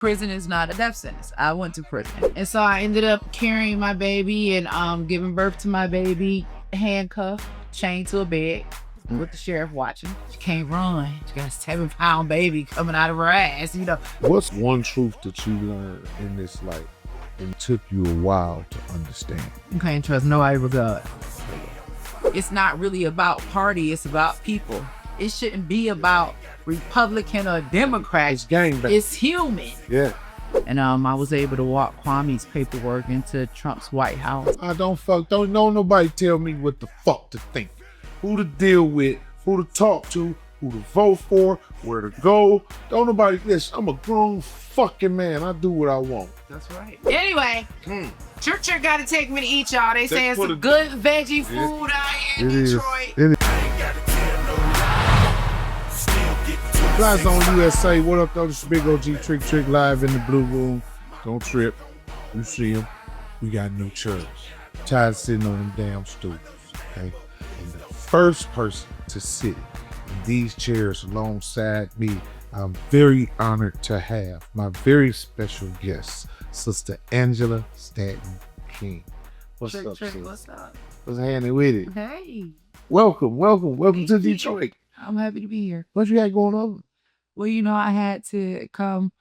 Prison is not a death sentence. I went to prison. And so I ended up carrying my baby and giving birth to my baby, handcuffed, chained to a bed with the sheriff watching. She can't run. She got a 7-pound baby coming out of her ass, you know. What's one truth that you learned in this life and took you a while to understand? You can't trust nobody but God. It's not really about party, it's about people. It shouldn't be about Republican or Democrat. It's gangbang. It's human. Yeah. And I was able to walk Kwame's paperwork into Trump's White House. Don't know nobody tell me what the fuck to think. Who to deal with, who to talk to, who to vote for, where to go. Don't nobody listen. I'm a grown fucking man. I do what I want. That's right. Anyway, TrickTrick got to take me to eat, y'all. They say it's what some good veggie food out here in Detroit. FlyZoneUSA, what up though? This is Big OG TrickTrick live in the blue room. Don't trip. You see him. We got new chairs. Tired of sitting on them damn stools. Okay? And the first person to sit in these chairs alongside me, I'm very honored to have my very special guest, Sister Angela Stanton-King. What's up, sis? What's up? What's happening with it? Hey. Welcome to Detroit. I'm happy to be here. What you got going on? Well, you know, I had to come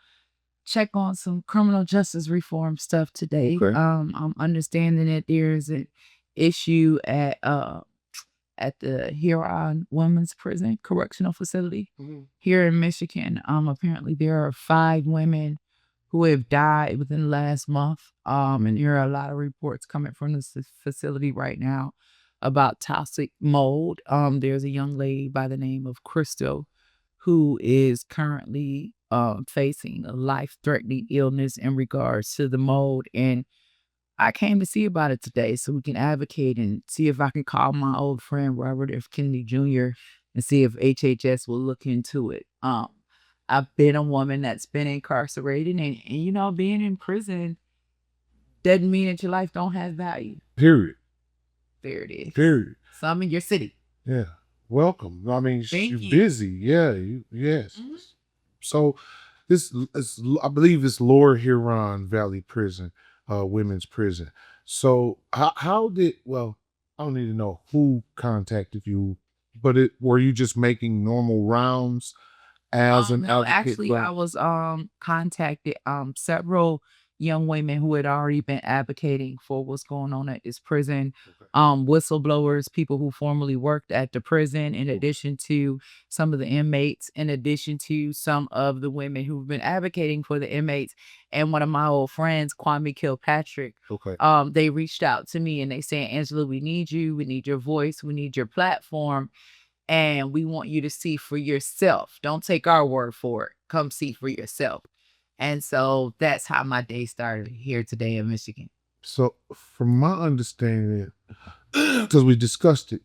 check on some criminal justice reform stuff today. Okay. I'm understanding that there's an issue at the Huron Women's Prison Correctional Facility here in Michigan. Apparently there are 5 women who have died within the last month. And there are a lot of reports coming from this facility right now about toxic mold. There's a young lady by the name of Crystal who is currently facing a life-threatening illness in regards to the mold. And I came to see about it today so we can advocate and see if I can call my old friend Robert F. Kennedy Jr. and see if HHS will look into it. I've been a woman that's been incarcerated, and you know, being in prison doesn't mean that your life don't have value. Period. There it is. Period. So I'm in your city. Yeah. Welcome. I mean, Thank you're you. busy. Yeah. Yes. So this is, I believe it's Lower Huron Valley Prison, women's prison. So how did, well, I don't need to know who contacted you, but were you just making normal rounds as an No, advocate? actually, I was contacted several young women who had already been advocating for what's going on at this prison. Whistleblowers, people who formerly worked at the prison, in addition to some of the inmates, in addition to some of the women who've been advocating for the inmates. And one of my old friends, Kwame Kilpatrick, they reached out to me and they said, Angela, we need you. We need your voice. We need your platform. And we want you to see for yourself. Don't take our word for it. Come see for yourself. And so that's how my day started here today in Michigan. So from my understanding, because we discussed it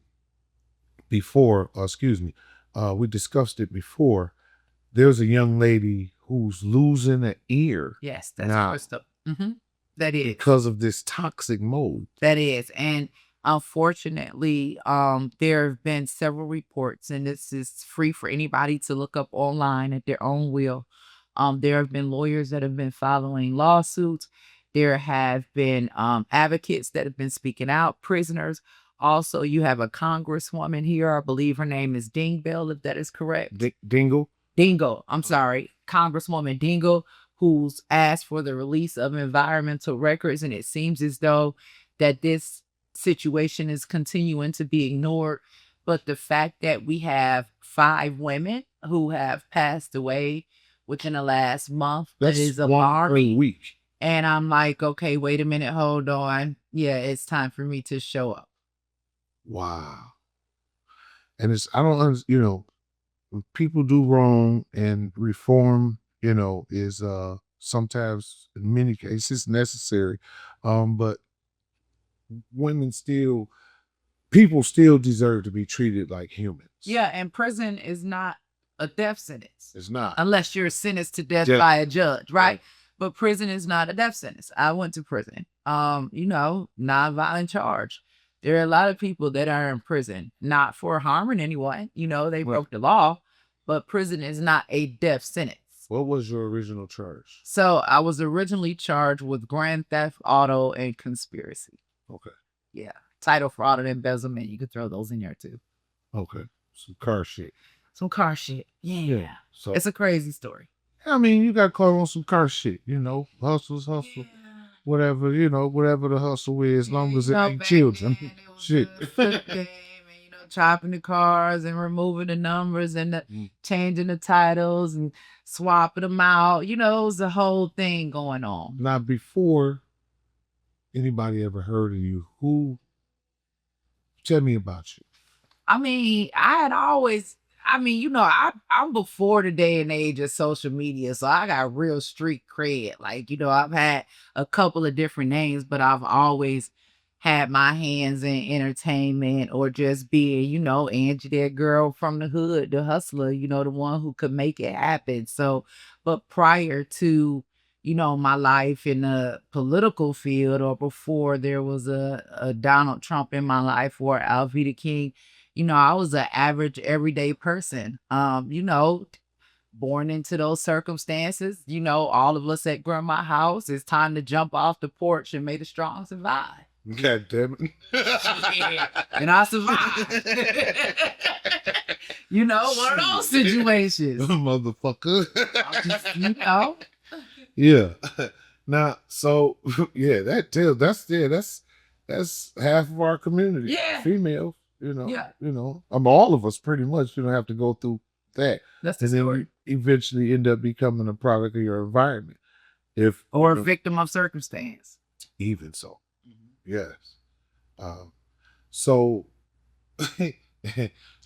before, we discussed it before, there's a young lady who's losing an ear. Yes, that's Crystal. That is. Because of this toxic mold. That is. And unfortunately, there have been several reports, and this is free for anybody to look up online at their own will. There have been lawyers that have been following lawsuits. There have been advocates that have been speaking out, prisoners. Also, you have a congresswoman here. I believe her name is Dingle, if that is correct. Dingle? Dingle. I'm sorry. Congresswoman Dingle, who's asked for the release of environmental records. And it seems as though that this situation is continuing to be ignored. But the fact that we have 5 women who have passed away within the last month, that is alarming. Week. And I'm like, okay, wait a minute, hold on. Yeah, it's time for me to show up. Wow. And I don't, when people do wrong, and reform, is sometimes in many cases necessary. But people still deserve to be treated like humans. Yeah, and prison is not a death sentence. It's not. Unless you're sentenced to death by a judge, right? But prison is not a death sentence. I went to prison. Non-violent charge. There are a lot of people that are in prison, not for harming anyone. They broke the law, but prison is not a death sentence. What was your original charge? So I was originally charged with grand theft auto and conspiracy. Okay. Yeah. Title fraud and embezzlement. You could throw those in there too. Okay. Some car shit. Some car shit. Yeah. So it's a crazy story. I mean, you got caught on some car shit, hustles, hustle. Yeah. Whatever, whatever the hustle is, as long as it ain't children. Shit. Chopping the cars and removing the numbers and changing the titles and swapping them out. It was a whole thing going on. Now, before anybody ever heard of you, tell me about you. I mean, I'm before the day and age of social media, so I got real street cred. Like, I've had a couple of different names, but I've always had my hands in entertainment or just being, Angie, that girl from the hood, the hustler, the one who could make it happen. So, but prior to, my life in the political field or before there was a Donald Trump in my life or Alveda King, I was an average everyday person, born into those circumstances. All of us at grandma's house, it's time to jump off the porch and may the strong survive. God damn it. And I survived. One of those situations. Motherfucker. Just, Yeah. Now, so that's half of our community. Yeah. Females, Yeah. All of us pretty much, have to go through that. That's the story. Then eventually end up becoming a product of your environment. Or a victim of circumstance. Even so. Yes. So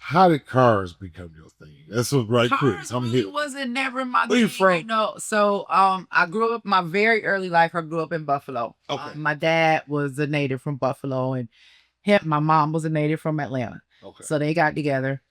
how did cars become your thing? That's what Cars really wasn't never my thing. Where you from? So I grew up my very early life. I grew up in Buffalo. Okay. My dad was a native from Buffalo, and my mom was a native from Atlanta. Okay. So they got together.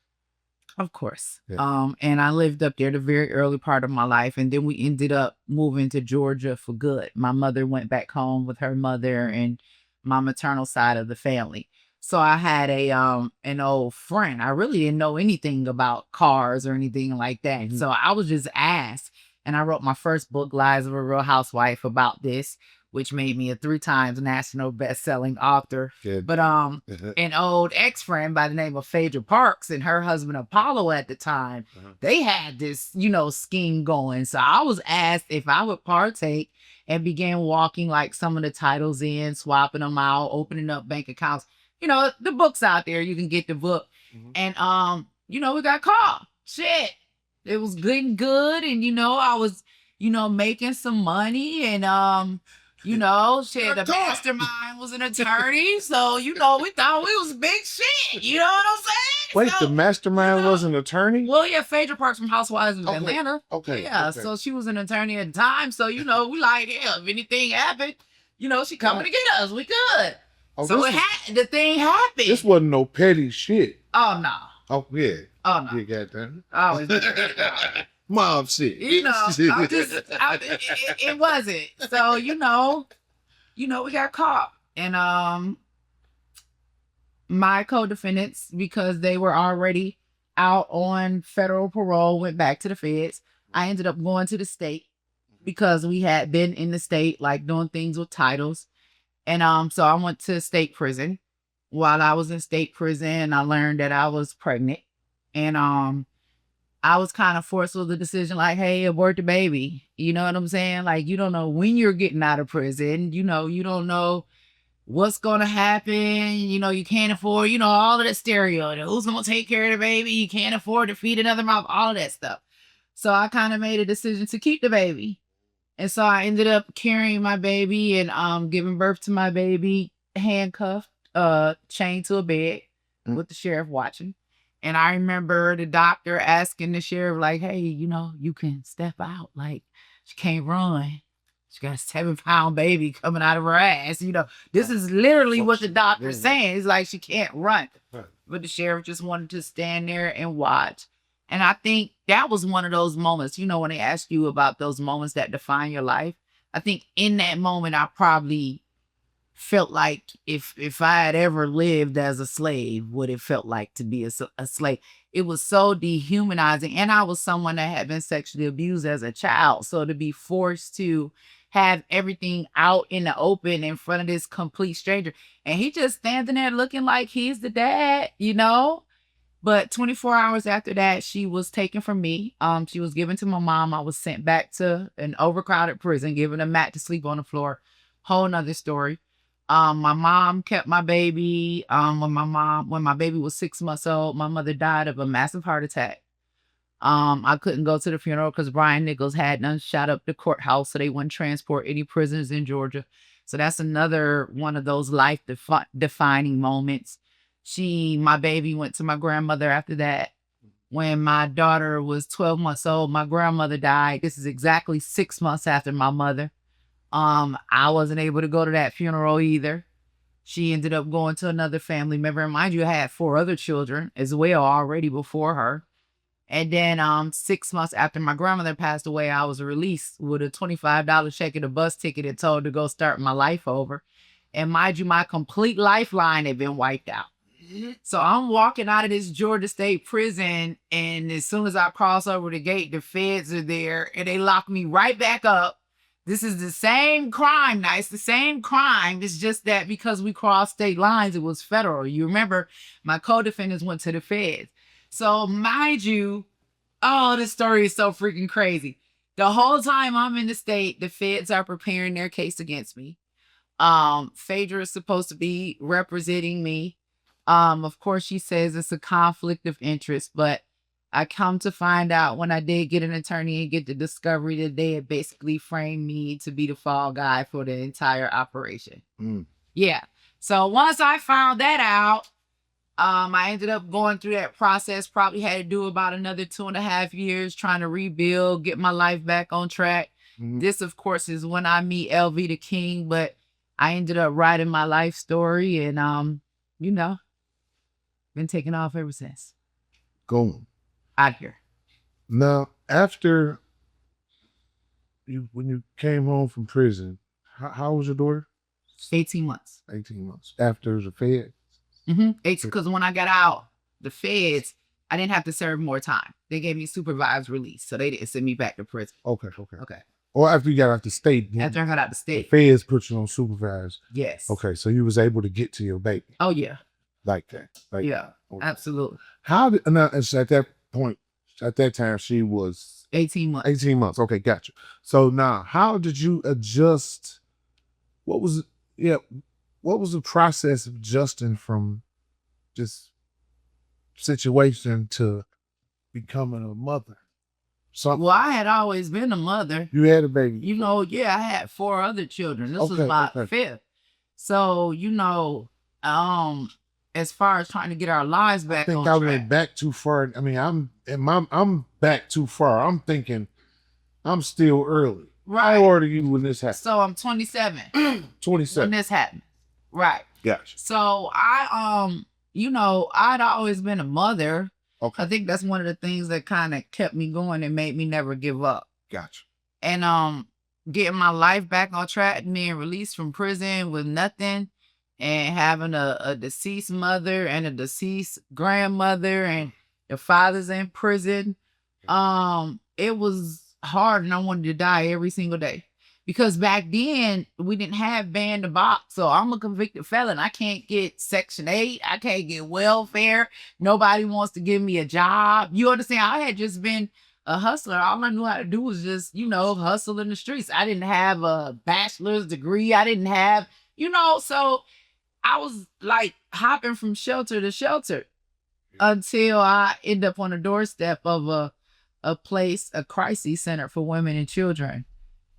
Of course. Yeah. And I lived up there the very early part of my life. And then we ended up moving to Georgia for good. My mother went back home with her mother and my maternal side of the family. So I had an old friend. I really didn't know anything about cars or anything like that. Mm-hmm. So I was just asked. And I wrote my first book, Lives of a Real Housewife, about this, which made me a 3 times national best-selling author. Good. But an old ex-friend by the name of Phaedra Parks and her husband Apollo at the time, they had this, scheme going. So I was asked if I would partake and began walking like some of the titles in, swapping them out, opening up bank accounts. The book's out there. You can get the book. Mm-hmm. And, we got caught. Shit. It was getting good. And, I was, making some money. And, the mastermind was an attorney. So, we thought we was big shit. You know what I'm saying? Wait, so, the mastermind was an attorney? Well, yeah, Phaedra Parks from Housewives of Atlanta. Okay. Yeah, okay. So she was an attorney at the time. So, we like, hell, if anything happened, she coming to get us. We good. Oh, so the thing happened. This wasn't no petty shit. Oh, no. Oh, yeah. Oh, no. You got that. Oh, it's mom shit. It wasn't. So, we got caught. And my co-defendants, because they were already out on federal parole, went back to the feds. I ended up going to the state because we had been in the state, like doing things with titles. And so I went to state prison. While I was in state prison, I learned that I was pregnant. And I was kind of forced with the decision, like, hey, abort the baby. You know what I'm saying? Like, you don't know when you're getting out of prison. You don't know what's going to happen. You can't afford, all of that stereo. Who's going to take care of the baby? You can't afford to feed another mouth, all of that stuff. So I kind of made a decision to keep the baby. And so I ended up carrying my baby and giving birth to my baby, handcuffed, chained to a bed with the sheriff watching. And I remember the doctor asking the sheriff, like, hey, you can step out. Like, she can't run. She got a 7-pound baby coming out of her ass. This is literally what the doctor's saying. It's like she can't run. But the sheriff just wanted to stand there and watch. And I think that was one of those moments, when they ask you about those moments that define your life. I think in that moment, I probably felt like if I had ever lived as a slave, what it felt like to be a slave. it was so dehumanizing. And I was someone that had been sexually abused as a child. So to be forced to have everything out in the open in front of this complete stranger. And he just standing there looking like he's the dad, you know? But 24 hours after that, she was taken from me. She was given to my mom. I was sent back to an overcrowded prison, given a mat to sleep on the floor. Whole nother story. My mom kept my baby. When my baby was 6 months old, my mother died of a massive heart attack. I couldn't go to the funeral because Brian Nichols had done shot up the courthouse, so they wouldn't transport any prisoners in Georgia. So that's another one of those life defining moments. My baby went to my grandmother after that. When my daughter was 12 months old, my grandmother died. This is exactly 6 months after my mother. I wasn't able to go to that funeral either. She ended up going to another family member. And mind you, I had 4 other children as well already before her. And then 6 months after my grandmother passed away, I was released with a $25 check and a bus ticket and told to go start my life over. And mind you, my complete lifeline had been wiped out. So I'm walking out of this Georgia State prison, and as soon as I cross over the gate, the feds are there, and they lock me right back up. This is the same crime. Now, it's the same crime. It's just that because we crossed state lines, it was federal. You remember, my co-defendants went to the feds. So mind you, this story is so freaking crazy. The whole time I'm in the state, the feds are preparing their case against me. Phaedra is supposed to be representing me. Of course, she says it's a conflict of interest, but I come to find out when I did get an attorney and get the discovery that they had basically framed me to be the fall guy for the entire operation. Yeah. So once I found that out, I ended up going through that process, probably had to do about another 2.5 years trying to rebuild, get my life back on track. This, of course, is when I meet LV the King, but I ended up writing my life story and, been taking off ever since. Going. Out here. Now, after when you came home from prison, how was your daughter? 18 months. 18 months. After the feds? Because when I got out, the feds, I didn't have to serve more time. They gave me supervised release, so they didn't send me back to prison. Okay. Or after you got out the state. After I got out the state. The feds put you on supervised. Yes. Okay, so you was able to get to your baby. Oh, yeah. Like that. Yeah, okay. Absolutely. It's at that point, at that time, she was 18 months. 18 months. Okay, gotcha. So now, how did you adjust? What was the process of adjusting from this situation to becoming a mother? Well, I had always been a mother. You had a baby. I had 4 other children. This was my 5th. So, as far as trying to get our lives back on track. I went back too far. I mean, I'm back too far. I'm thinking I'm still early. Right. How old are you when this happened? So I'm 27. 27. When this happened. Right. Gotcha. So I I'd always been a mother. Okay. I think that's one of the things that kind of kept me going and made me never give up. Gotcha. And getting my life back on track and being released from prison with nothing and having a deceased mother and a deceased grandmother and the father's in prison. It was hard and I wanted to die every single day. Because back then, we didn't have ban to box. So I'm a convicted felon. I can't get Section 8. I can't get welfare. Nobody wants to give me a job. You understand? I had just been a hustler. All I knew how to do was just, hustle in the streets. I didn't have a bachelor's degree. I didn't have, so I was like hopping from shelter to shelter until I end up on the doorstep of a place, a crisis center for women and children.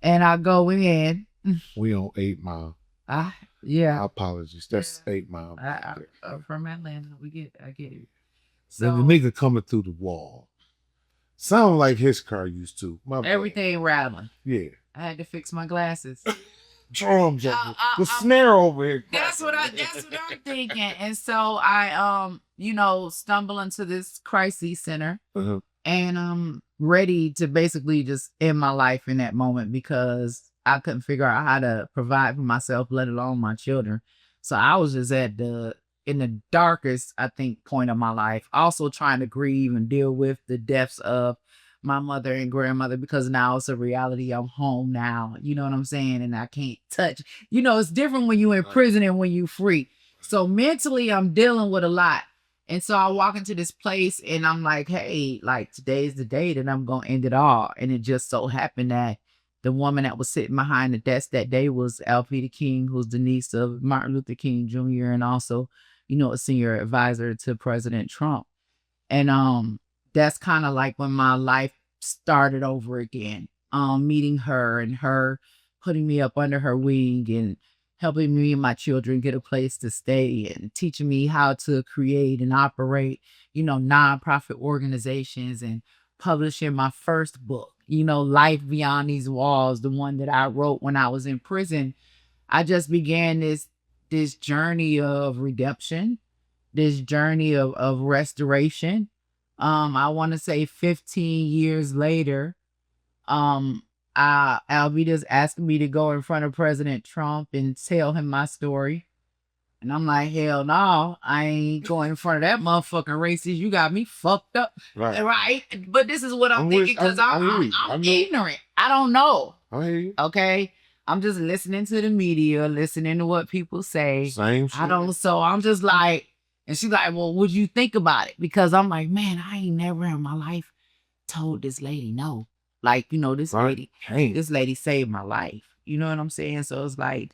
And I go in. We on 8 Mile. Yeah. My apologies. That's 8 Mile. I'm from Atlanta. I get it. So the nigga coming through the wall. Sound like his car used to. Everything rattling. Yeah. I had to fix my glasses. Drums the snare over here. That's what I'm thinking. And so I stumble into this crisis center. And I'm ready to basically just end my life in that moment because I couldn't figure out how to provide for myself, let alone my children. So I was just at the in the darkest, I think, point of my life. Also trying to grieve and deal with the deaths of my mother and grandmother, because now it's a reality. I'm home now. You know what I'm saying? And I can't touch. You know, it's different when you're in prison and when you're free. So mentally, I'm dealing with a lot. And so I walk into this place and I'm like, hey, like today's the day that I'm going to end it all. And it just so happened that the woman that was sitting behind the desk that day was King, who's the niece of Martin Luther King Jr. and also, you know, a senior advisor to President Trump. And that's kind of like when my life started over again. Meeting her and her putting me up under her wing and helping me and my children get a place to stay and teaching me how to create and operate, you know, nonprofit organizations and publishing my first book, you know, Life Beyond These Walls, the one that I wrote when I was in prison. I just began this journey of redemption, this journey of restoration. I want to say 15 years later, Alvida's asking me to go in front of President Trump and tell him my story. And I'm like, hell no, I ain't going in front of that motherfucking racist. You got me fucked up. Right? But this is what I'm thinking, because I'm ignorant. I don't know. I hear you. Okay? I'm just listening to the media, listening to what people say. Same shit. So I'm just like, and she's like, well, would you think about it? Because I'm like, man, I ain't never in my life told this lady no. Like, you know, this lady saved my life. You know what I'm saying? So it's like,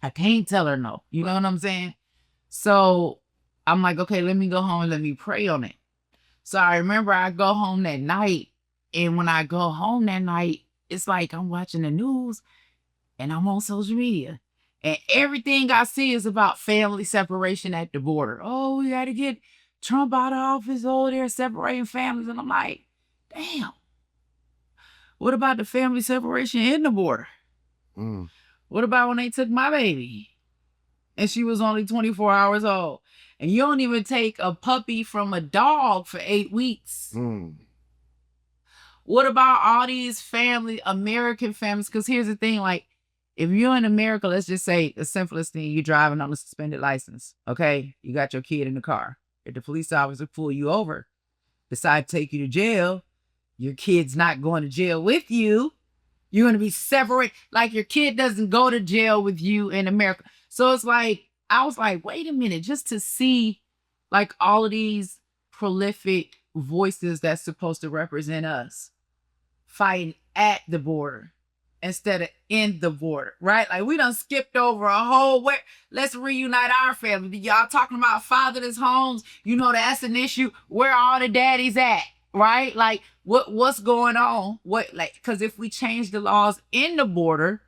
I can't tell her no. You know what I'm saying? So I'm like, okay, let me go home and let me pray on it. So I remember I go home that night. And when I go home that night, it's like I'm watching the news and I'm on social media. And everything I see is about family separation at the border. Oh, we got to get Trump out of office. Oh, they're separating families. And I'm like, damn. What about the family separation in the border? What about when they took my baby and she was only 24 hours old? And you don't even take a puppy from a dog for 8 weeks. What about all these American families? Because here's the thing, like, if you're in America, let's just say the simplest thing, you're driving on a suspended license, okay? You got your kid in the car. If the police officer pull you over, decide to take you to jail, your kid's not going to jail with you. You're going to be separate. Like, your kid doesn't go to jail with you in America. So it's like, I was like, wait a minute, just to see like all of these prolific voices that's supposed to represent us fighting at the border instead of in the border, right? Like, we done skipped over a whole way. Let's reunite our family. Y'all talking about fatherless homes. You know, that's an issue. Where are all the daddies at? Right? Like, what's going on? Because if we change the laws in the border,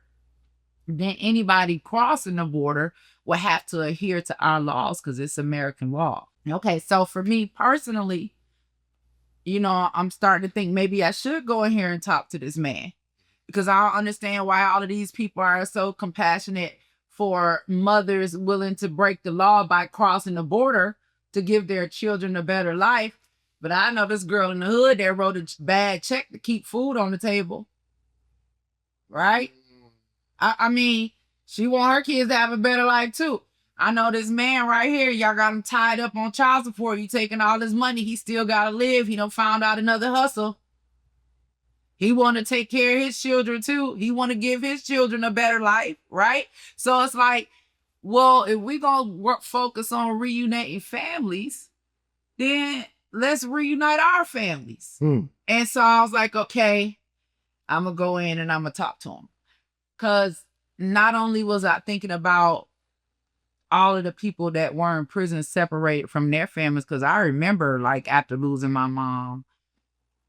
then anybody crossing the border will have to adhere to our laws because it's American law. Okay, so for me personally, you know, I'm starting to think maybe I should go in here and talk to this man, because I don't understand why all of these people are so compassionate for mothers willing to break the law by crossing the border to give their children a better life. But I know this girl in the hood that wrote a bad check to keep food on the table. Right? I mean, she want her kids to have a better life too. I know this man right here, y'all got him tied up on child support. You taking all this money, he still got to live. He done found out another hustle. He want to take care of his children too. He want to give his children a better life, right? So it's like, well, if we going to focus on reuniting families, then let's reunite our families. And so I was like, okay, I'm going to go in and I'm going to talk to him. Because not only was I thinking about all of the people that were in prison separated from their families, because I remember, like, after losing my mom,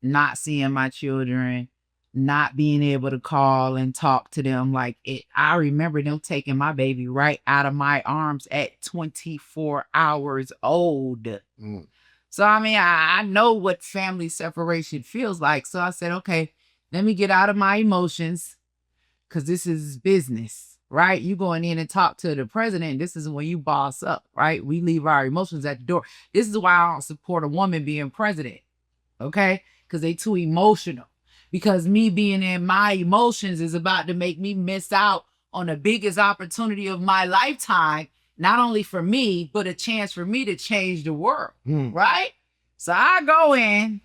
not seeing my children, not being able to call and talk to them. Like, I remember them taking my baby right out of my arms at 24 hours old. So, I mean, I know what family separation feels like. So I said, okay, let me get out of my emotions, because this is business, right? You going in and talk to the president. This is when you boss up, right? We leave our emotions at the door. This is why I don't support a woman being president, okay? Because they too emotional. Because me being in my emotions is about to make me miss out on the biggest opportunity of my lifetime not only for me, but a chance for me to change the world, right? So I go in,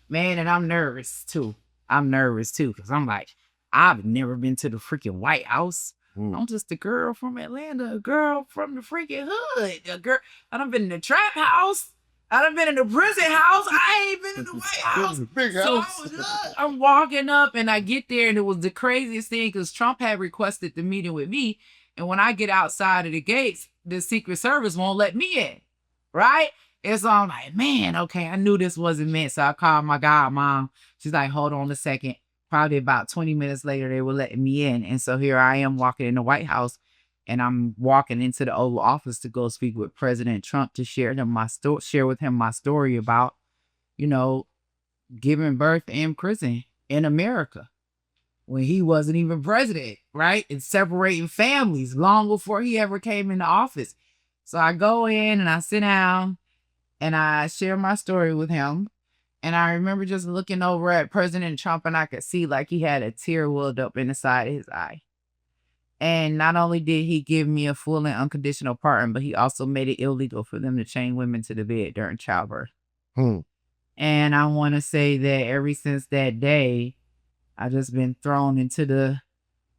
man, and I'm nervous too. Because I'm like, I've never been to the freaking White House. I'm just a girl from Atlanta, a girl from the freaking hood, a girl. I done been in the trap house. I done been in the prison house. I ain't been in the White House. Big So house. I'm walking up and I get there and it was the craziest thing because Trump had requested the meeting with me. And when I get outside of the gates, the Secret Service won't let me in, right? And so I'm like, man, okay, I knew this wasn't meant. So I called my godmom. She's like, hold on a second. Probably about 20 minutes later, they were letting me in. And so here I am walking in the White House and I'm walking into the Oval Office to go speak with President Trump to share with him my story about, you know, giving birth in prison in America when he wasn't even president, right? And separating families long before he ever came into office. So I go in and I sit down and I share my story with him. And I remember just looking over at President Trump and I could see like he had a tear welled up in the side of his eye. And not only did he give me a full and unconditional pardon, but he also made it illegal for them to chain women to the bed during childbirth. And I want to say that ever since that day, I've just been thrown into the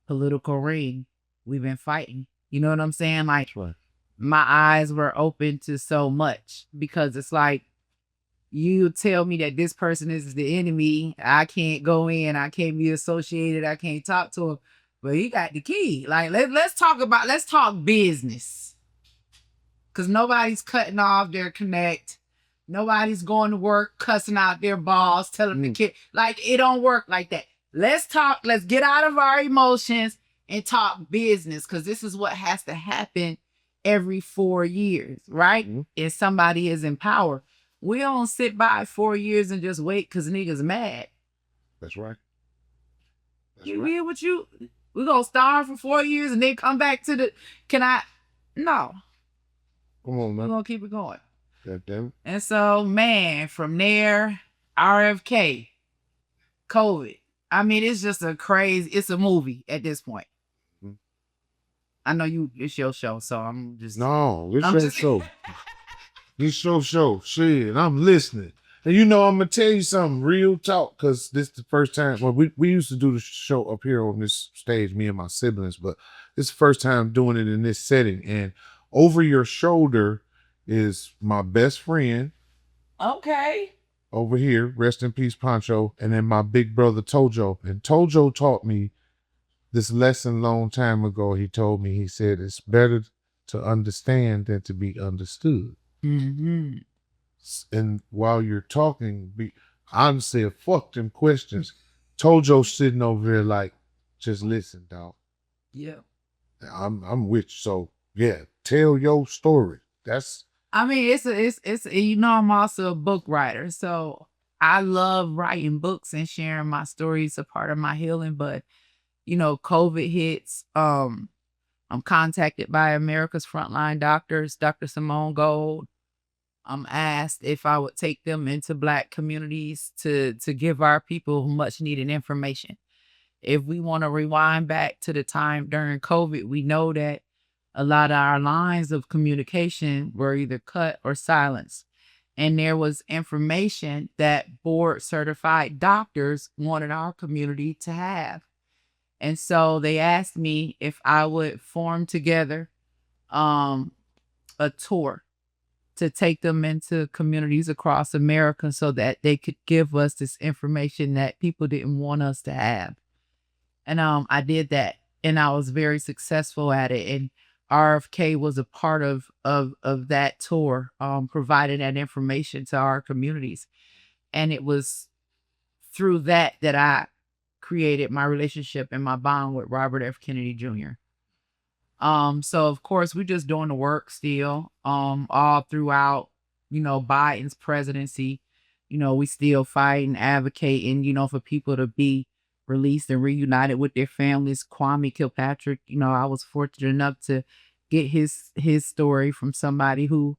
political ring. We've been fighting. You know what I'm saying? Like, my eyes were open to so much because it's like, you tell me that this person is the enemy. I can't go in. I can't be associated. I can't talk to him. But he got the key. Like, let's talk business. Because nobody's cutting off their connect. Nobody's going to work, cussing out their boss, telling the kid. Like, it don't work like that. Let's talk. Let's get out of our emotions and talk business. Because this is what has to happen every 4 years, right? If somebody is in power. We don't sit by 4 years and just wait because niggas mad. That's right. You hear what you... We're going to starve for 4 years and then come back to the... No. Come on, man. We're going to keep it going. God damn it. And so, man, from there, RFK, COVID. I mean, it's just it's a movie at this point. I know it's your show, so I'm just... No, it's your show. It's your show. Shit, I'm listening. And you know, I'm going to tell you something, real talk, because this is the first time. Well, we used to do the show up here on this stage, me and my siblings, but it's the first time doing it in this setting. And over your shoulder is my best friend. Okay. Over here, rest in peace, Pancho. And then my big brother, Tojo. And Tojo taught me this lesson a long time ago. He told me, he said, it's better to understand than to be understood. And while you're talking, I said, fuck them questions. Tojo sitting over there like, just listen, dog. Yeah. I'm with you. So yeah, tell your story. I mean, it's you know, I'm also a book writer. So I love writing books and sharing my stories, a part of my healing. But, you know, COVID hits. I'm contacted by America's Frontline Doctors, Dr. Simone Gold. I'm asked if I would take them into Black communities to give our people much needed information. If we want to rewind back to the time during COVID, we know that a lot of our lines of communication were either cut or silenced. And there was information that board certified doctors wanted our community to have. And so they asked me if I would form together a tour to take them into communities across America so that they could give us this information that people didn't want us to have. And I did that, and I was very successful at it. And RFK was a part of that tour, providing that information to our communities. And it was through that I created my relationship and my bond with Robert F. Kennedy Jr. So of course we're just doing the work still, all throughout, you know, Biden's presidency. You know, we still fighting, advocating, you know, for people to be released and reunited with their families. Kwame Kilpatrick, you know, I was fortunate enough to get his story from somebody who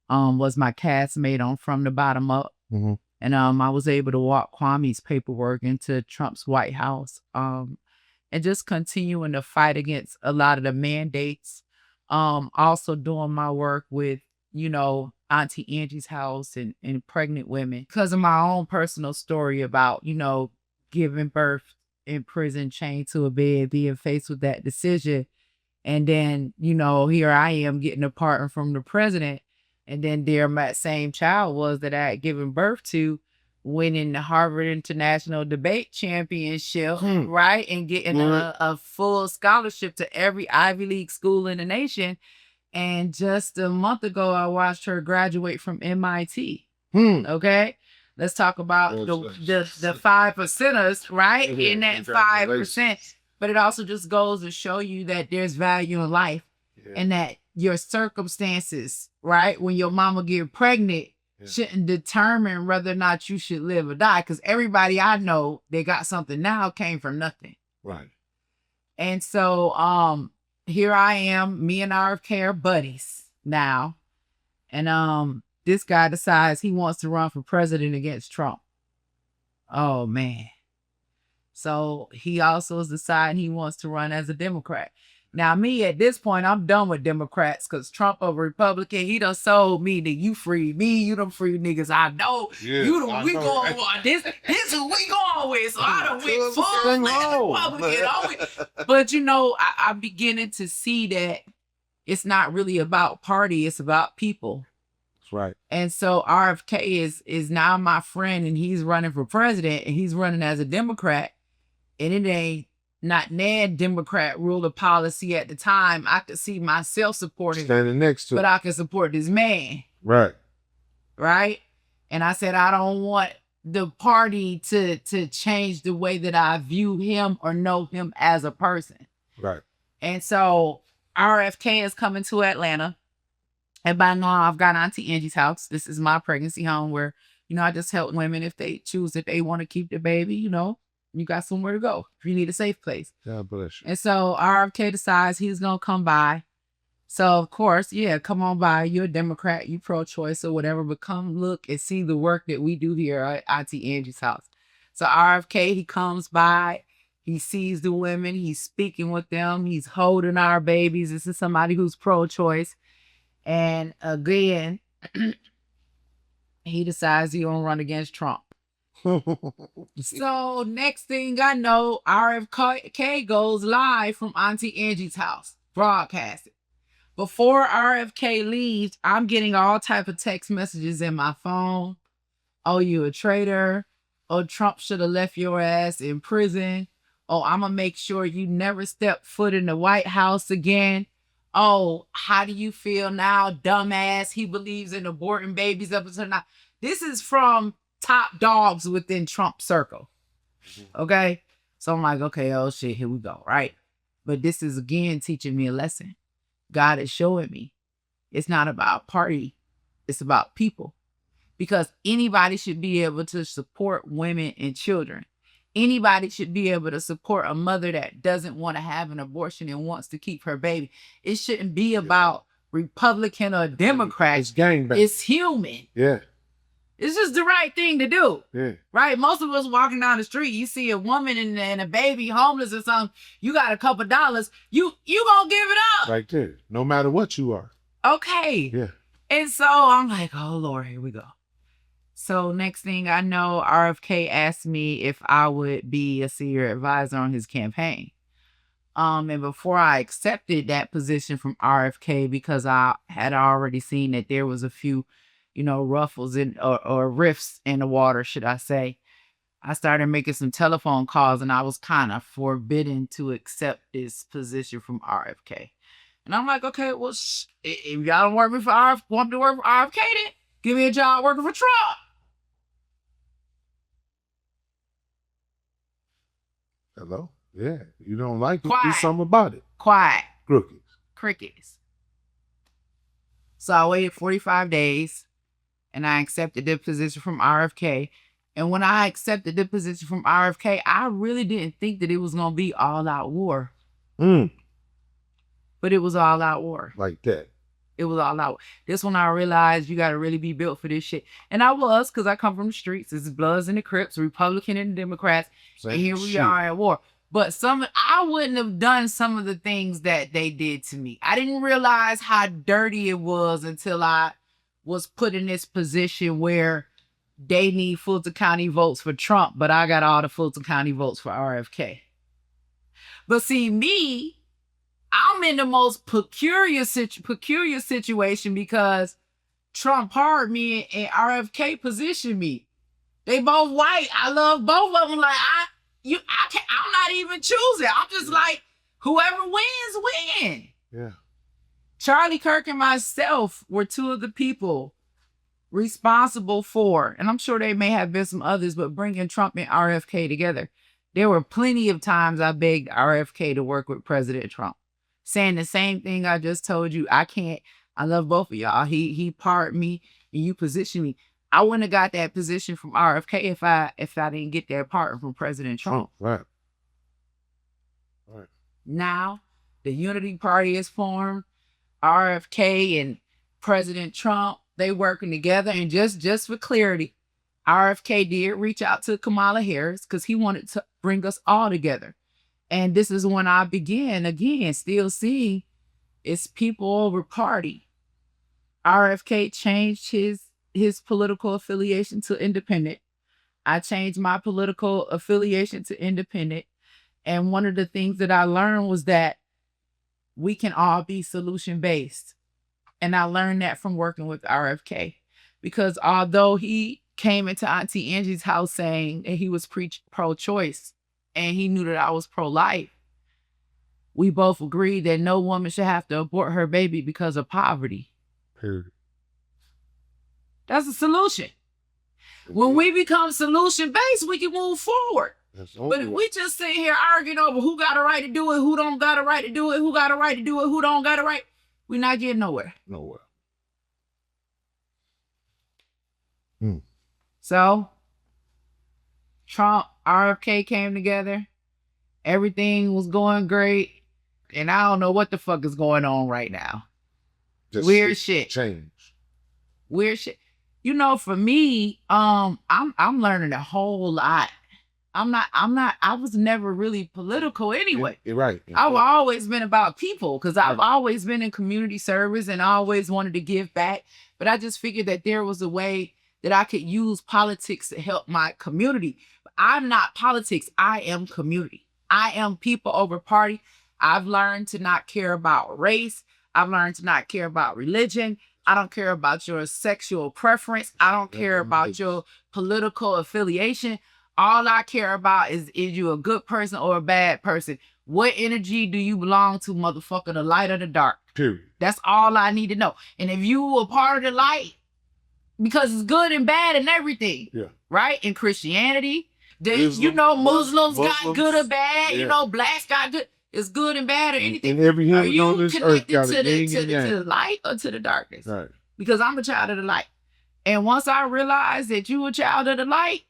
was my castmate on From the Bottom Up. And I was able to walk Kwame's paperwork into Trump's White House. And just continuing to fight against a lot of the mandates Also doing my work with, Auntie Angie's house and pregnant women because of my own personal story about, giving birth in prison, chained to a bed, being faced with that decision. And then, here I am getting a partner from the president. And then there my same child was that I had given birth to, winning the Harvard International Debate Championship, right? And getting a full scholarship to every Ivy League school in the nation. And just a month ago, I watched her graduate from MIT. Okay. Let's talk about the 5%ers, right? In that 5%. But it also just goes to show you that there's value in life and that your circumstances, right? When your mama get pregnant, shouldn't determine whether or not you should live or die. Because everybody I know that got something now came from nothing. Right. And so here I am, me and RFK are buddies now. And this guy decides he wants to run for president against Trump. Oh man. So he also is deciding he wants to run as a Democrat. Now, me, at this point, I'm done with Democrats because Trump, a Republican, he done sold me that you free me, you done free niggas. I know. We going on. This who we going with. So I done went full Republican. But, I'm beginning to see that it's not really about party. It's about people. That's right. And so RFK is now my friend, and he's running for president, and he's running as a Democrat. And it ain't not Democrat rule of policy at the time. I could see myself supporting standing next to, but I can support this man. Right. Right. And I said, I don't want the party to change the way that I view him or know him as a person. Right. And so RFK is coming to Atlanta. And by now I've got Auntie Angie's house. This is my pregnancy home where, I just help women if they choose that they want to keep the baby, you got somewhere to go if you need a safe place. God bless you. And so RFK decides he's going to come by. So, of course, come on by. You're a Democrat, you pro-choice or whatever, but come look and see the work that we do here at Auntie Angie's house. So RFK, he comes by. He sees the women. He's speaking with them. He's holding our babies. This is somebody who's pro-choice. And again, he decides he's going to run against Trump. So next thing I know, RFK goes live from Auntie Angie's house, broadcasted. Before RFK leaves, I'm getting all type of text messages in my phone. Oh, you a traitor. Oh, Trump should have left your ass in prison. Oh, I'm going to make sure you never step foot in the White House again. Oh, how do you feel now, dumbass? He believes in aborting babies up until now. This is from top dogs within Trump's circle. Okay. So I'm like, okay, oh shit, here we go. Right. But this is again teaching me a lesson. God is showing me it's not about party. It's about people, because anybody should be able to support women and children. Anybody should be able to support a mother that doesn't want to have an abortion and wants to keep her baby. It shouldn't be about Republican or Democrat. It's gangbang. It's human. Yeah. It's just the right thing to do. Yeah. Right? Most of us walking down the street, you see a woman and a baby homeless or something, you got a couple dollars, you gonna give it up. Right there. No matter what you are. Okay. Yeah. And so I'm like, oh Lord, here we go. So next thing I know, RFK asked me if I would be a senior advisor on his campaign. And before I accepted that position from RFK, because I had already seen that there was a few ruffles or rifts in the water, should I say. I started making some telephone calls, and I was kind of forbidden to accept this position from RFK. And I'm like, okay, well, if y'all don't want me to work for RFK, then give me a job working for Trump. Hello? Yeah. You don't like it, Quiet. do something about it. Quiet. Crickets. So I waited 45 days. And I accepted the position from RFK. And when I accepted the position from RFK, I really didn't think that it was going to be all-out war. But it was all-out war. Like that. It was all-out. This one I realized you got to really be built for this shit. And I was, because I come from the streets. It's Bloods and the Crips, Republican and the Democrats. And here we are at war. But I wouldn't have done some of the things that they did to me. I didn't realize how dirty it was until I was put in this position where they need Fulton County votes for Trump, but I got all the Fulton County votes for RFK. But see, me, I'm in the most peculiar situation because Trump hired me and RFK positioned me. They both white. I love both of them. Like I'm not even choosing. I'm just like, whoever wins, win. Yeah. Charlie Kirk and myself were two of the people responsible for, and I'm sure they may have been some others, but bringing Trump and RFK together. There were plenty of times I begged RFK to work with President Trump, saying the same thing I just told you. I love both of y'all. He pardoned me and you positioned me. I wouldn't have got that position from RFK if I didn't get that pardon from President Trump. Right. Now, the Unity Party is formed. RFK and President Trump, they working together. And just for clarity, RFK did reach out to Kamala Harris because he wanted to bring us all together. And this is when I began, again, still seeing it's people over party. RFK changed his political affiliation to independent. I changed my political affiliation to independent. And one of the things that I learned was that we can all be solution-based. And I learned that from working with RFK. Because although he came into Auntie Angie's house saying that he was pro-choice and he knew that I was pro-life, we both agreed that no woman should have to abort her baby because of poverty. Period. That's a solution. When we become solution-based, we can move forward. But if we just sit here arguing over who got a right to do it, who don't got a right to do it, who got a right to do it, who don't got a right, we're not getting nowhere. So, Trump, RFK came together. Everything was going great. And I don't know what the fuck is going on right now. Just weird shit. Change. Weird shit. You know, for me, I'm learning a whole lot. I was never really political anyway. You're right. I've always been about people because I've always been in community service and I always wanted to give back. But I just figured that there was a way that I could use politics to help my community. But I'm not politics. I am community. I am people over party. I've learned to not care about race. I've learned to not care about religion. I don't care about your sexual preference. I don't care about your political affiliation. All I care about is you a good person or a bad person? What energy do you belong to, motherfucker, the light or the dark? Period. That's all I need to know. And if you a part of the light, because it's good and bad and everything, right? In Christianity, Muslims got good or bad, blacks got good. It's good and bad or anything. And every human Are you on this earth got to the light or to the darkness? Right. Because I'm a child of the light. And once I realize that you a child of the light,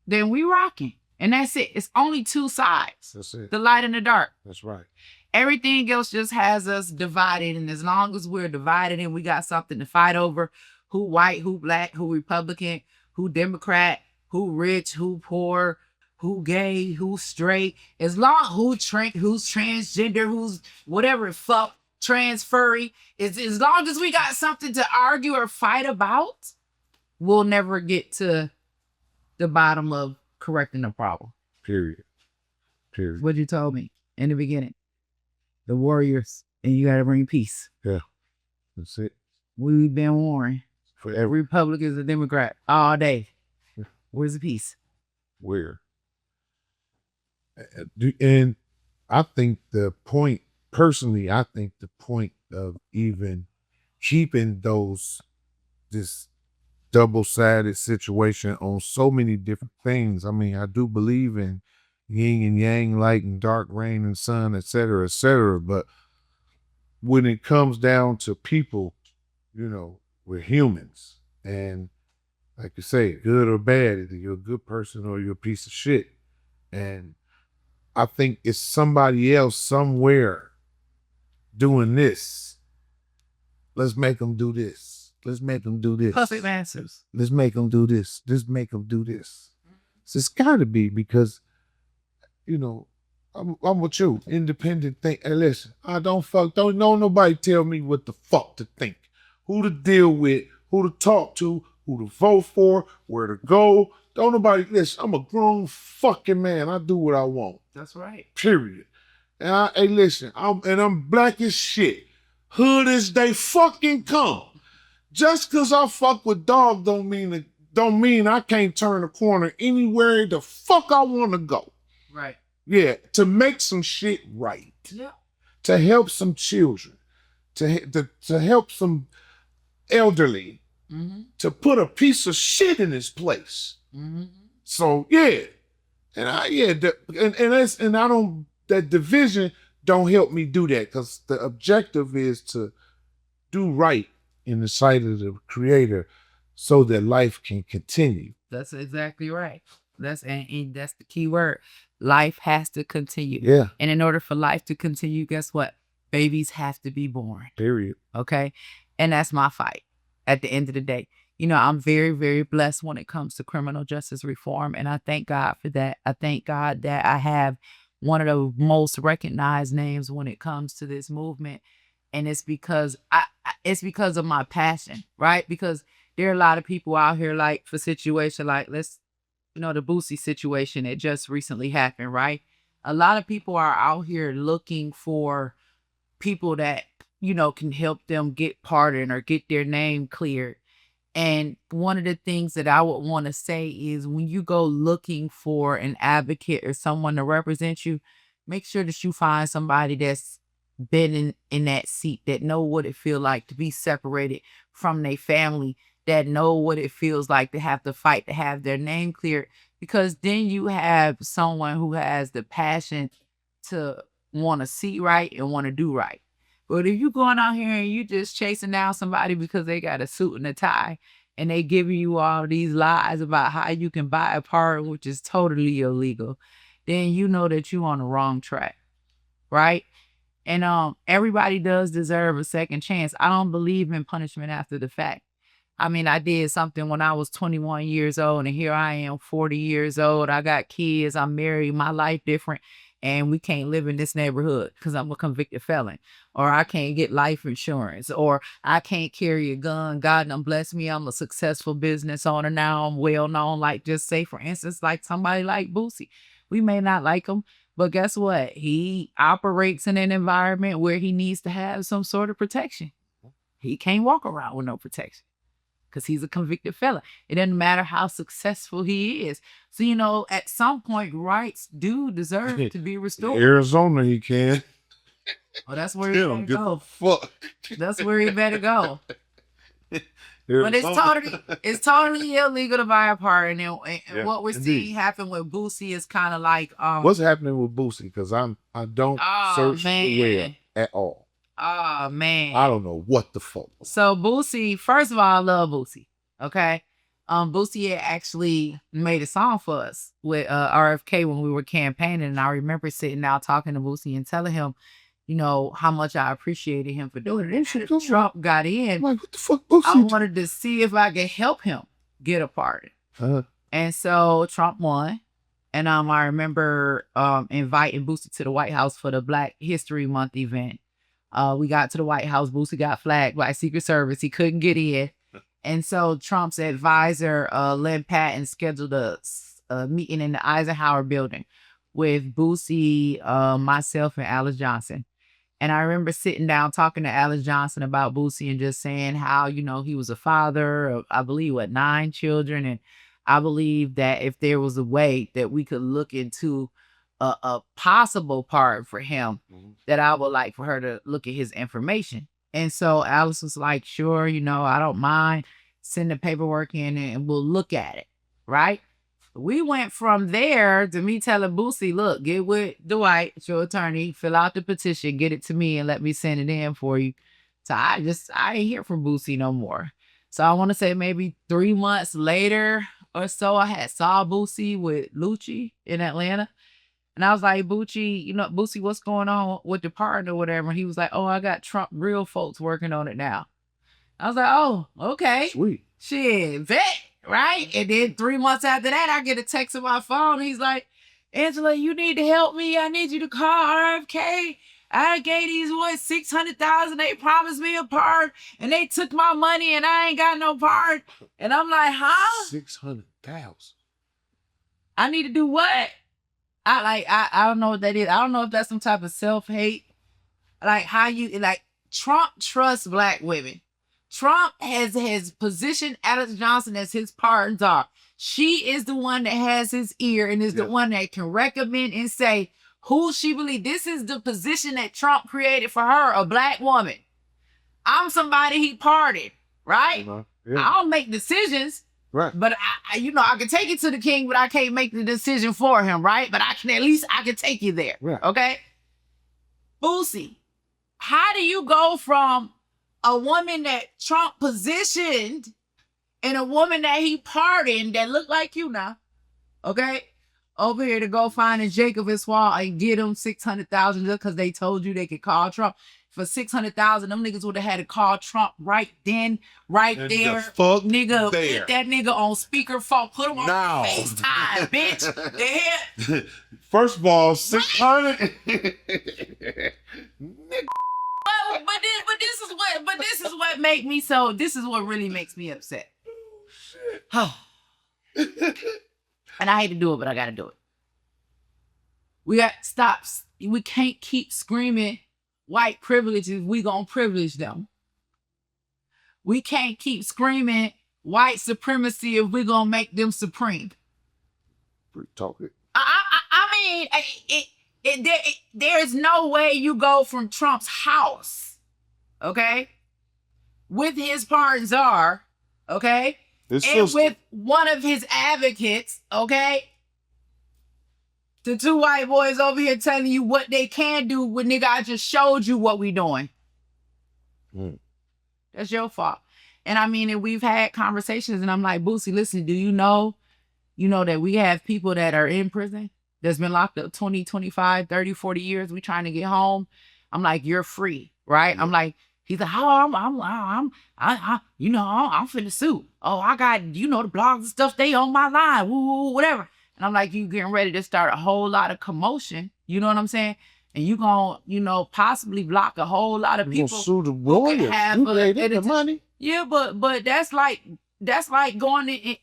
then we rocking. And that's it. It's only two sides. That's it. The light and the dark. That's right. Everything else just has us divided. And as long as we're divided and we got something to fight over, who white, who black, who Republican, who Democrat, who rich, who poor, who gay, who straight, as long who's transgender, who's whatever fuck, trans furry, as long as we got something to argue or fight about, we'll never get to the bottom of correcting the problem. Period. What you told me in the beginning. The warriors, and you gotta bring peace. Yeah. That's it. We've been warring. For every Republicans and Democrats all day. Where's the peace? Where? And I think the point of even keeping this double-sided situation on so many different things. I mean, I do believe in yin and yang, light and dark, rain and sun, et cetera, but when it comes down to people, we're humans. And like you say, good or bad, either you're a good person or you're a piece of shit. And I think it's somebody else somewhere doing this. Let's make them do this. Let's make them do this. Puppet masters. Let's make them do this. Let's make them do this. So it's got to be because, I'm with you. Independent think. Hey, listen, don't nobody tell me what the fuck to think, who to deal with, who to talk to, who to vote for, where to go. Don't nobody listen. I'm a grown fucking man. I do what I want. That's right. Period. And hey, listen, I'm black as shit. Hood as they fucking come. Just cause I fuck with dog don't mean I can't turn a corner anywhere the fuck I wanna go. Right. Yeah, to make some shit right. Yeah. To help some children. To help some elderly. Mm-hmm. To put a piece of shit in his place. Mm-hmm. So yeah. And that division don't help me do that, because the objective is to do right in the sight of the Creator so that life can continue. That's exactly right. And that's the key word. Life has to continue. Yeah. And in order for life to continue, guess what? Babies have to be born. Period. Okay. And that's my fight at the end of the day. You know, I'm very, very blessed when it comes to criminal justice reform. And I thank God for that. I thank God that I have one of the most recognized names when it comes to this movement. And it's because of my passion, right? Because there are a lot of people out here, like, for situation like the Boosie situation that just recently happened, right? A lot of people are out here looking for people that, can help them get pardoned or get their name cleared. And one of the things that I would want to say is, when you go looking for an advocate or someone to represent you, make sure that you find somebody that's been in that seat, that know what it feels like to be separated from their family, that know what it feels like to have to fight to have their name cleared. Because then you have someone who has the passion to want to see right and want to do right. But if you going out here and you just chasing down somebody because they got a suit and a tie, and they giving you all these lies about how you can buy a pardon, which is totally illegal, then you know that you're on the wrong track, right? And everybody does deserve a second chance. I don't believe in punishment after the fact. I mean, I did something when I was 21 years old, and here I am 40 years old. I got kids. I'm married. My life different. And we can't live in this neighborhood because I'm a convicted felon, or I can't get life insurance, or I can't carry a gun. God done blessed me. I'm a successful business owner now. I'm well known. Like, just say, for instance, like somebody like Boosie. We may not like him, but guess what? He operates in an environment where he needs to have some sort of protection. He can't walk around with no protection because he's a convicted felon. It doesn't matter how successful he is. So, at some point, rights do deserve to be restored. Arizona, he can. Oh, that's where he better go. Fuck. That's where he better go. But it's totally illegal to buy a pardon. And what we're seeing happen with Boosie is kind of like what's happening with Boosie? Because I don't search the web at all. Oh man, I don't know what the fuck. So Boosie, first of all, I love Boosie. Okay, Boosie had actually made a song for us with RFK when we were campaigning, and I remember sitting out talking to Boosie and telling him, how much I appreciated him for doing it. And Trump got in. I'm like, what the fuck, Boosie? I wanted to see if I could help him get a pardon. And so Trump won. And I remember inviting Boosie to the White House for the Black History Month event. We got to the White House. Boosie got flagged by Secret Service. He couldn't get in. And so Trump's advisor, Lynn Patton, scheduled a meeting in the Eisenhower building with Boosie, myself, and Alice Johnson. And I remember sitting down talking to Alice Johnson about Boosie and just saying how, he was a father of, I believe, 9 children. And I believe that if there was a way that we could look into a possible pardon for him, that I would like for her to look at his information. And so Alice was like, sure, I don't mind. Send the paperwork in and we'll look at it, right? We went from there to me telling Boosie, look, get with Dwight, your attorney, fill out the petition, get it to me, and let me send it in for you. So I ain't hear from Boosie no more. So I want to say maybe 3 months later or so, I had saw Boosie with Lucci in Atlanta. And I was like, Boosie, what's going on with the pardon or whatever? And he was like, oh, I got Trump real folks working on it now. I was like, oh, okay. Sweet. Shit, bet. Right? And then 3 months after that, I get a text on my phone. He's like, Angela, you need to help me. I need you to call RFK. I gave these boys $600,000. They promised me a part, and they took my money, and I ain't got no part. And I'm like, huh? 600,000. I need to do what? I don't know what that is. I don't know if that's some type of self-hate. Like how you Trump trusts black women. Trump has positioned Alex Johnson as his partner. She is the one that has his ear and is the one that can recommend and say who she believes. This is the position that Trump created for her, a black woman. I'm somebody he pardoned, right? I don't make decisions. Right. But I can take you to the king, but I can't make the decision for him, right? But I can take you there. Right. Okay? Boosie, how do you go from a woman that Trump positioned and a woman that he pardoned that look like you now, okay, over here to go find a Jacob and Swall and get them $600,000 just because they told you they could call Trump? For $600,000, them niggas would have had to call Trump right then, right and there. Nigga, there. Put that nigga on speakerphone, put him on FaceTime, bitch. Yeah. First of all, 600. But this is what make me so. This is what really makes me upset. Oh. And I hate to do it, but I gotta do it. We got stops. We can't keep screaming white privilege if we gonna privilege them. We can't keep screaming white supremacy if we gonna make them supreme. Talk it. I mean, there is no way you go from Trump's house, okay, with his pardon czar, okay, and with one of his advocates, okay, the two white boys over here telling you what they can do when nigga I just showed you what we doing. That's your fault. And I mean, and we've had conversations and I'm like, Boosie, listen, do you know that we have people that are in prison that's been locked up 20, 25, 30, 40 years. We trying to get home. I'm like, you're free, right? I'm like, he's like, oh, I'm finna sue. Oh, I got, the blogs and stuff, they on my line, woo, whatever. And I'm like, you getting ready to start a whole lot of commotion. You know what I'm saying? And you gonna, possibly block a whole lot of people. Sue the lawyers. You paid the money. Yeah, but that's like going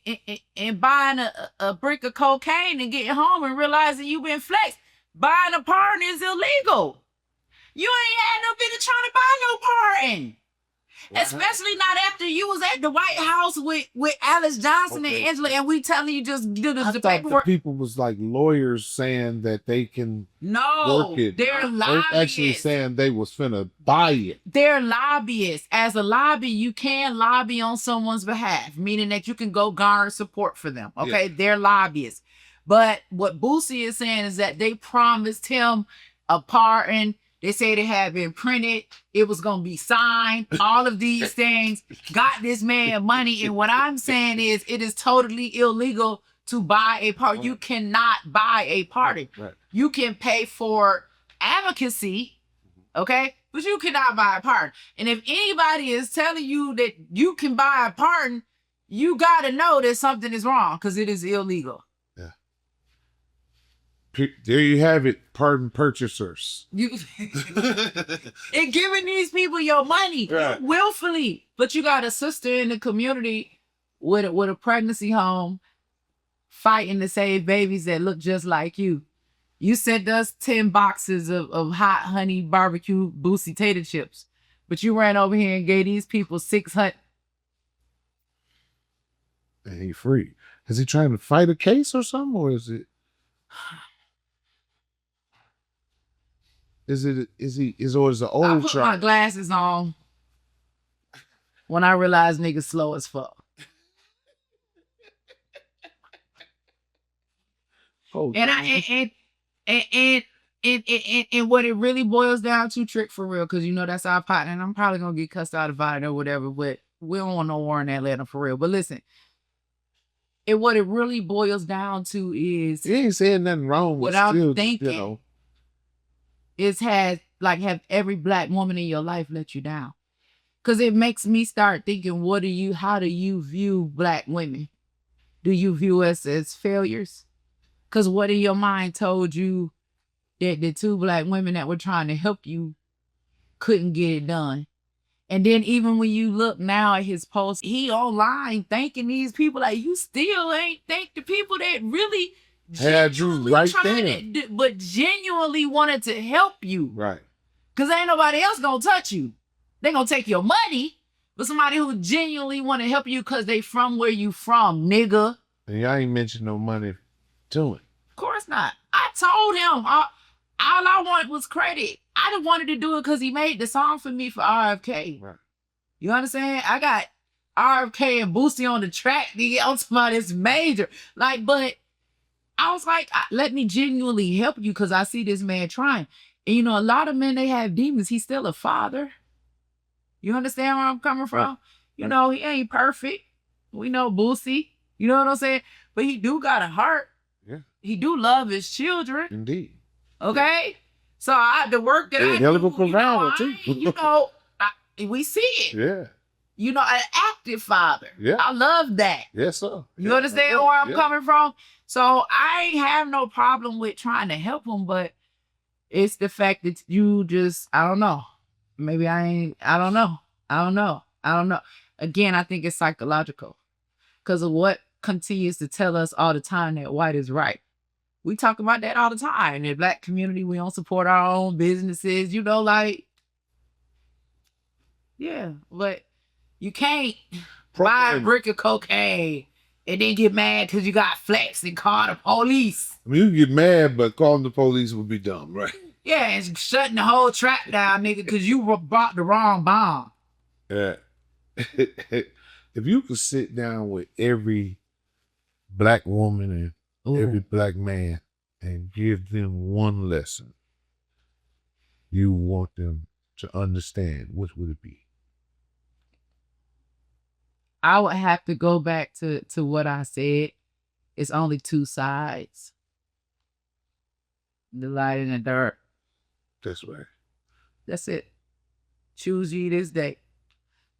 and buying a brick of cocaine and getting home and realizing you've been flexed. Buying a pardon is illegal. You ain't had no business trying to buy no pardon. Especially not after you was at the White House with Alex Johnson and Angela, and we telling you just do the paperwork. The people was like lawyers saying that they can work it. They're lobbyists. They're actually saying they was finna buy it. They're lobbyists. As a lobby, you can lobby on someone's behalf, meaning that you can go garner support for them. Okay, they're lobbyists. But what Boosie is saying is that they promised him a pardon. They say they had been printed. It was going to be signed. All of these things got this man money. And what I'm saying is it is totally illegal to buy a pardon. You cannot buy a pardon. Right. You can pay for advocacy, okay? But you cannot buy a pardon. And if anybody is telling you that you can buy a pardon, you got to know that something is wrong because it is illegal. There you have it, pardon purchasers. And giving these people your money willfully. But you got a sister in the community with a pregnancy home fighting to save babies that look just like you. You sent us 10 boxes of hot honey barbecue Boosie tater chips. But you ran over here and gave these people 600. And he free. Is he trying to fight a case or something? Or is it... Is it the old I put my glasses on when I realized niggas slow as fuck. And what it really boils down to, Trick, for real, because that's our partner, and I'm probably gonna get cussed out about it or whatever, but we don't want no war in Atlanta for real. But listen, what it really boils down to is he ain't saying nothing wrong with what I'm thinking. Have every black woman in your life let you down? Because it makes me start thinking, how do you view black women? Do you view us as failures? Because what in your mind told you that the two Black women that were trying to help you couldn't get it done? And then even when you look now at his post, he online thanking these people. Like, you still ain't thank the people that really had you right there, but genuinely wanted to help you. Right. Because ain't nobody else gonna touch you. They gonna take your money, but somebody who genuinely want to help you because they from where you from, nigga. And y'all ain't mentioned no money to it. Of course not. I told him all I wanted was credit. I didn't wanted to do it because he made the song for me for RFK. Right. You understand? I got RFK and Boosie on the track. I'm talking about it's major. Like, but I was like, let me genuinely help you because I see this man trying. And, you know, a lot of men, they have demons. He's still a father. You understand where I'm coming from? You know, he ain't perfect. We know Boosie. You know what I'm saying? But he do got a heart. Yeah. He do love his children. Indeed. Okay? So the work that I hell of do, a provider, too. We see it. Yeah. You know, an active father. Yeah. I love that. Yes, sir. You understand where I'm coming from? So I ain't have no problem with trying to help him, but it's the fact that you just, I don't know. Maybe I don't know. Again, I think it's psychological because of what continues to tell us all the time that white is right. We talk about that all the time. In the Black community, we don't support our own businesses, you know, like, yeah, but you can't buy a brick of cocaine and then get mad because you got flex and call the police. I mean, you get mad, but calling the police would be dumb, right? Yeah, and shutting the whole trap down, nigga, because you bought the wrong bomb. Yeah. If you could sit down with every Black woman and every Black man and give them one lesson you want them to understand, what would it be? I would have to go back to what I said. It's only two sides. The light and the dark. That's right. That's it. Choose ye this day.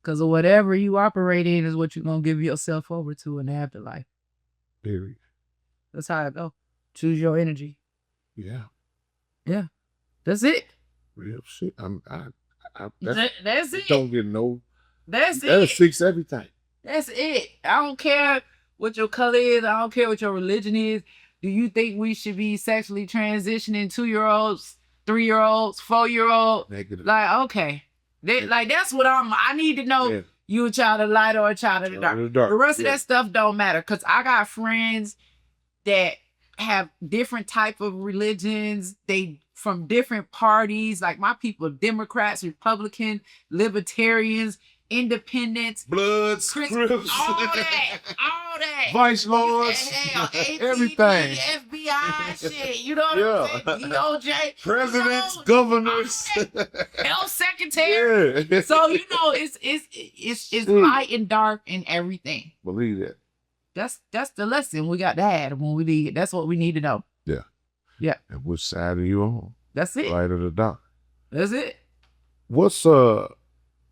Because of whatever you operate in is what you're going to give yourself over to in the afterlife. Period. That's how it go. Choose your energy. Yeah. Yeah. That's it. Real shit. That's it. Don't get no. That's it. That'll fix everything. That's it. I don't care what your color is. I don't care what your religion is. Do you think we should be sexually transitioning 2-year-olds, 3-year-olds, 4-year-olds? Negative. Like, okay. Like, that's what I need to know. Yeah. You a child of light or a child of the dark. The rest of that stuff don't matter. Because I got friends that have different type of religions. They from different parties. Like my people, Democrats, Republican, Libertarians, Independents, Bloods, Crips, all that. Vice Lords, everything. FBI shit, you know what I'm saying? DOJ. Presidents, governors. Health secretary. Yeah. So, you know, it's light and dark and everything. Believe that. That's the lesson we got to have when we need. That's what we need to know. Yeah. Yeah. And which side are you on? That's it. Light or the dark? That's it. What's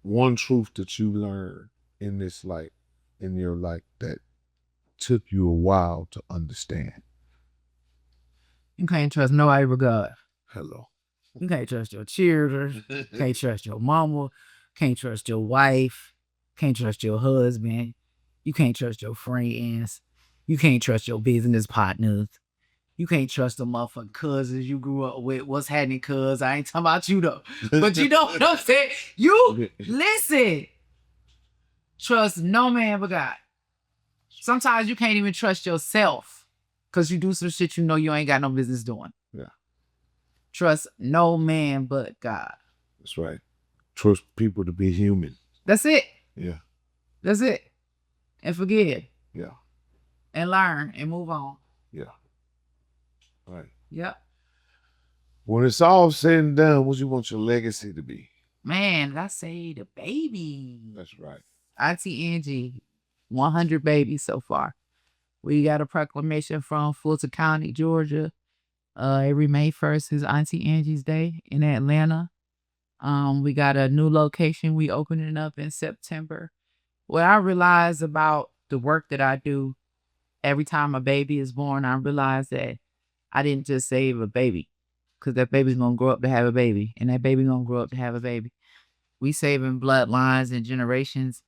one truth that you learned in this life, in your life, that took you a while to understand? You can't trust nobody but God. Hello. You can't trust your children. Can't trust your mama. Can't trust your wife. Can't trust your husband. You can't trust your friends. You can't trust your business partners. You can't trust the motherfucking cousins you grew up with. What's happening, cuz? I ain't talking about you, though. But you know what I'm saying? You, listen. Trust no man but God. Sometimes you can't even trust yourself because you do some shit you know you ain't got no business doing. Yeah. Trust no man but God. That's right. Trust people to be human. That's it. Yeah. That's it. And forgive. Yeah. And learn and move on. Yeah. Right. Yep. When it's all said and done, what you want your legacy to be? Man, I say the baby. That's right. Auntie Angie, 100 babies so far. We got a proclamation from Fulton County, Georgia. Every May 1st is Auntie Angie's Day in Atlanta. We got a new location we opening up in September. What I realize about the work that I do, every time a baby is born, I realize that I didn't just save a baby, because that baby's gonna grow up to have a baby, and that baby gonna grow up to have a baby. We saving bloodlines and generations.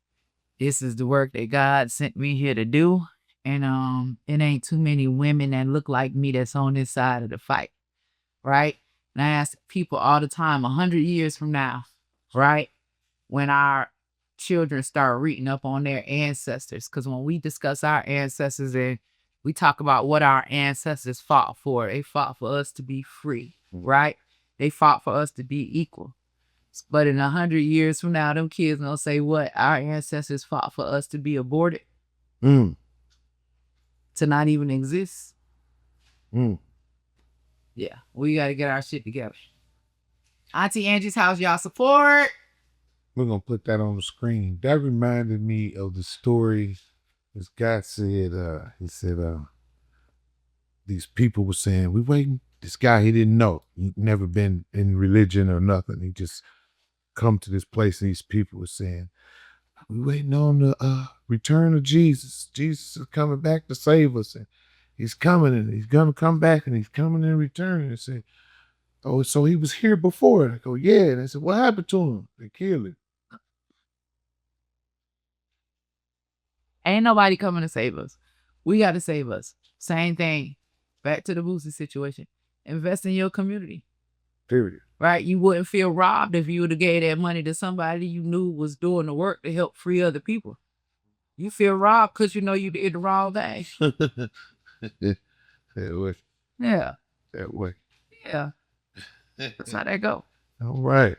This is the work that God sent me here to do. And it ain't too many women that look like me that's on this side of the fight, right? And I ask people all the time, 100 years from now, right? When our children start reading up on their ancestors, because when we discuss our ancestors and we talk about what our ancestors fought for, they fought for us to be free, right? They fought for us to be equal. But in 100 years from now, them kids gonna say what? Our ancestors fought for us to be aborted, to not even exist. Yeah, we gotta get our shit together. Auntie Angie's house, y'all support. We're gonna put that on the screen. That reminded me of the story this guy said. He said these people were saying, we waiting. This guy, he didn't know. He'd never been in religion or nothing. He just come to this place, and these people were saying, we waiting on the return of Jesus. Jesus is coming back to save us, and he's coming, and he's gonna come back, and he's coming and returning. And say, oh, so he was here before. And I go, yeah. And I said, what happened to him? They killed him. Ain't nobody coming to save us. We got to save us. Same thing. Back to the Boosie situation. Invest in your community. Period. Right? You wouldn't feel robbed if you would have gave that money to somebody you knew was doing the work to help free other people. You feel robbed because you know you did the wrong thing. That way. Yeah. That way. Yeah. That's how that go. All right.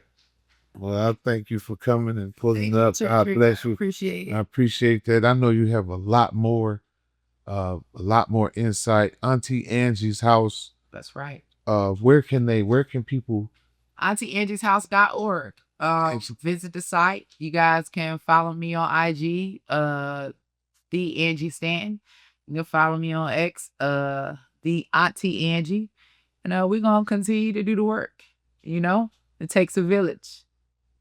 Well, I thank you for coming and pulling up. God bless you. Appreciate it. I appreciate that. I know you have a lot more insight. Auntie Angie's house. That's right. Where can people? AuntieAngie'sHouse.org. Visit the site. You guys can follow me on IG, the Angie Stanton. You can follow me on X, the Auntie Angie. And we're gonna continue to do the work. You know, it takes a village.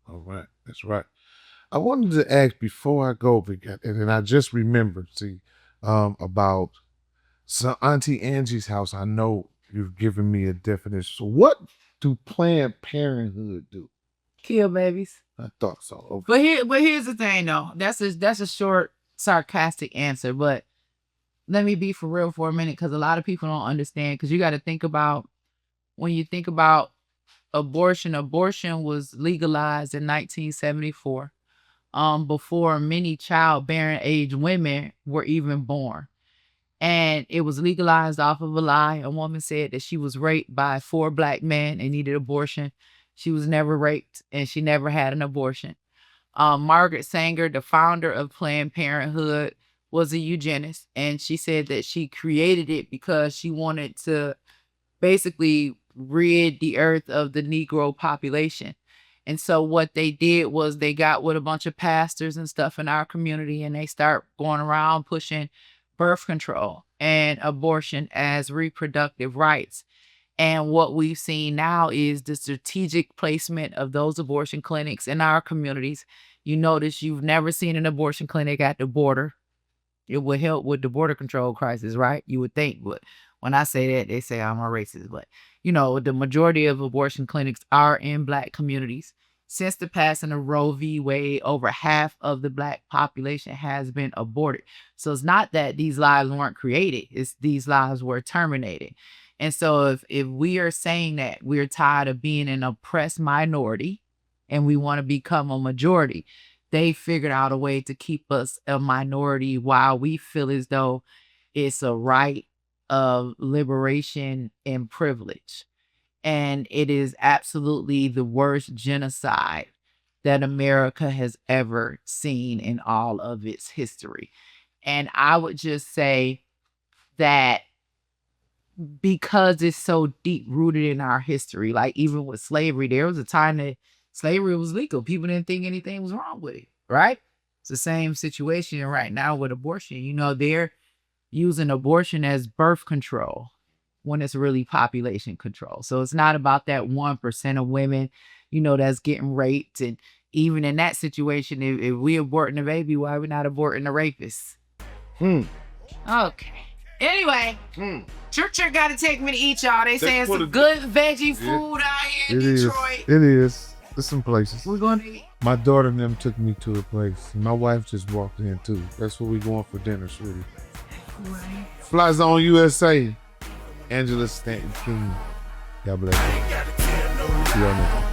All right, that's right. I wanted to ask before I go, and then I just remembered, about Auntie Angie's house. I know you've given me a definition. So what do Planned Parenthood do? Kill babies. I thought so. Okay. But here's the thing, though. That's a short, sarcastic answer. But let me be for real for a minute, because a lot of people don't understand. Because you got to think about, when you think about abortion was legalized in 1974, before many childbearing age women were even born. And it was legalized off of a lie. A woman said that she was raped by 4 black men and needed abortion. She was never raped, and she never had an abortion. Margaret Sanger, the founder of Planned Parenthood, was a eugenist, and she said that she created it because she wanted to basically rid the earth of the Negro population. And so what they did was they got with a bunch of pastors and stuff in our community, and they start going around pushing birth control and abortion as reproductive rights. And what we've seen now is the strategic placement of those abortion clinics in our communities. You notice you've never seen an abortion clinic at the border. It would help with the border control crisis, right? You would think, but when I say that, they say I'm a racist. But, you know, the majority of abortion clinics are in Black communities. Since the passing of Roe v. Wade, over half of the Black population has been aborted. So it's not that these lives weren't created, it's these lives were terminated. And so if we are saying that we're tired of being an oppressed minority and we want to become a majority, they figured out a way to keep us a minority while we feel as though it's a right of liberation and privilege. And it is absolutely the worst genocide that America has ever seen in all of its history. And I would just say that because it's so deep rooted in our history, like even with slavery, there was a time that slavery was legal. People didn't think anything was wrong with it, right? It's the same situation right now with abortion. You know, they're using abortion as birth control when it's really population control. So it's not about that 1% of women, you know, that's getting raped. And even in that situation, if we aborting a baby, why are we not aborting a rapist? Okay. Anyway, Trick got to take me to eat, y'all. They saying what some it- good veggie food out here in Detroit. It is. There's some places. We're going to eat. My daughter and them took me to a place. My wife just walked in too. That's where we going for dinner, sweetie. Right. FlyZoneUSA. Angela Stanton-King. God bless you. See y'all next time.